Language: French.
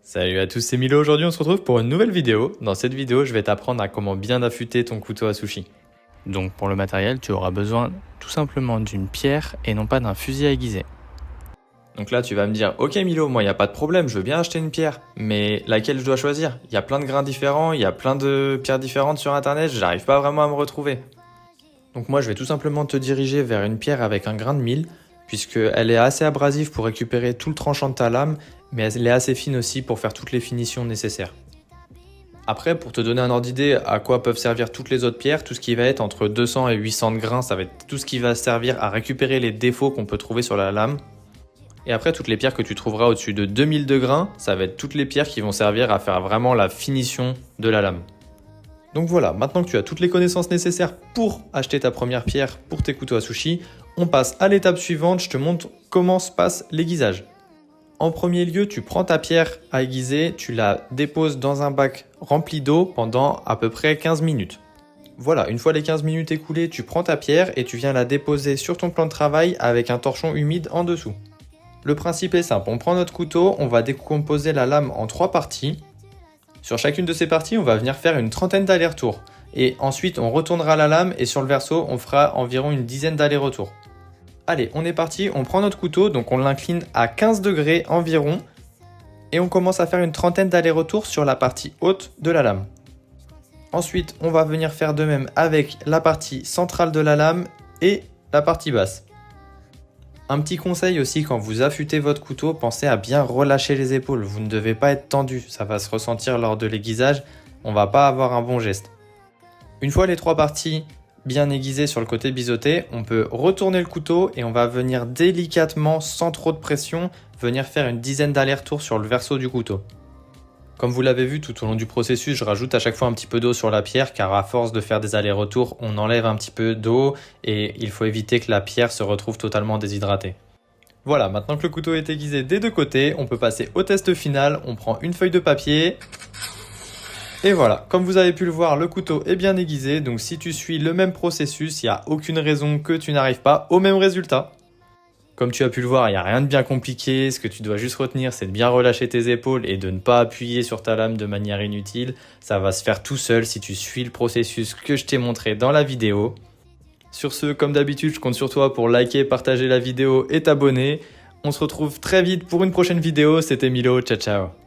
Salut à tous, c'est Milo. Aujourd'hui on se retrouve pour une nouvelle vidéo. Dans cette vidéo, je vais t'apprendre à comment bien affûter ton couteau à sushi. Donc pour le matériel, tu auras besoin tout simplement d'une pierre et non pas d'un fusil à aiguiser. Donc là tu vas me dire, ok Milo, moi il n'y a pas de problème, je veux bien acheter une pierre, mais laquelle je dois choisir? Il y a plein de grains différents, il y a plein de pierres différentes sur internet, j'arrive pas vraiment à me retrouver. Donc moi je vais tout simplement te diriger vers une pierre avec un grain de mil, puisqu'elle est assez abrasive pour récupérer tout le tranchant de ta lame, mais elle est assez fine aussi pour faire toutes les finitions nécessaires. Après, pour te donner un ordre d'idée à quoi peuvent servir toutes les autres pierres, tout ce qui va être entre 200 et 800 de grains, ça va être tout ce qui va servir à récupérer les défauts qu'on peut trouver sur la lame. Et après, toutes les pierres que tu trouveras au-dessus de 2000 de grains, ça va être toutes les pierres qui vont servir à faire vraiment la finition de la lame. Donc voilà, maintenant que tu as toutes les connaissances nécessaires pour acheter ta première pierre pour tes couteaux à sushi, on passe à l'étape suivante, je te montre comment se passe l'aiguisage. En premier lieu, tu prends ta pierre à aiguiser, tu la déposes dans un bac rempli d'eau pendant à peu près 15 minutes. Voilà, une fois les 15 minutes écoulées, tu prends ta pierre et tu viens la déposer sur ton plan de travail avec un torchon humide en dessous. Le principe est simple, on prend notre couteau, on va décomposer la lame en 3 parties. Sur chacune de ces parties, on va venir faire une trentaine d'allers-retours. Et ensuite, on retournera la lame et sur le verso, on fera environ une dizaine d'allers-retours. Allez, on est parti, on prend notre couteau, donc on l'incline à 15 degrés environ. Et on commence à faire une trentaine d'allers-retours sur la partie haute de la lame. Ensuite, on va venir faire de même avec la partie centrale de la lame et la partie basse. Un petit conseil aussi, quand vous affûtez votre couteau, pensez à bien relâcher les épaules. Vous ne devez pas être tendu, ça va se ressentir lors de l'aiguisage, on ne va pas avoir un bon geste. Une fois les 3 parties bien aiguisées sur le côté biseauté, on peut retourner le couteau et on va venir délicatement, sans trop de pression, venir faire une dizaine d'allers-retours sur le verso du couteau. Comme vous l'avez vu tout au long du processus, je rajoute à chaque fois un petit peu d'eau sur la pierre car à force de faire des allers-retours, on enlève un petit peu d'eau et il faut éviter que la pierre se retrouve totalement déshydratée. Voilà, maintenant que le couteau est aiguisé des deux côtés, on peut passer au test final. On prend une feuille de papier. Et voilà, comme vous avez pu le voir, le couteau est bien aiguisé. Donc si tu suis le même processus, il n'y a aucune raison que tu n'arrives pas au même résultat. Comme tu as pu le voir, il n'y a rien de bien compliqué. Ce que tu dois juste retenir, c'est de bien relâcher tes épaules et de ne pas appuyer sur ta lame de manière inutile. Ça va se faire tout seul si tu suis le processus que je t'ai montré dans la vidéo. Sur ce, comme d'habitude, je compte sur toi pour liker, partager la vidéo et t'abonner. On se retrouve très vite pour une prochaine vidéo. C'était Milo, ciao ciao.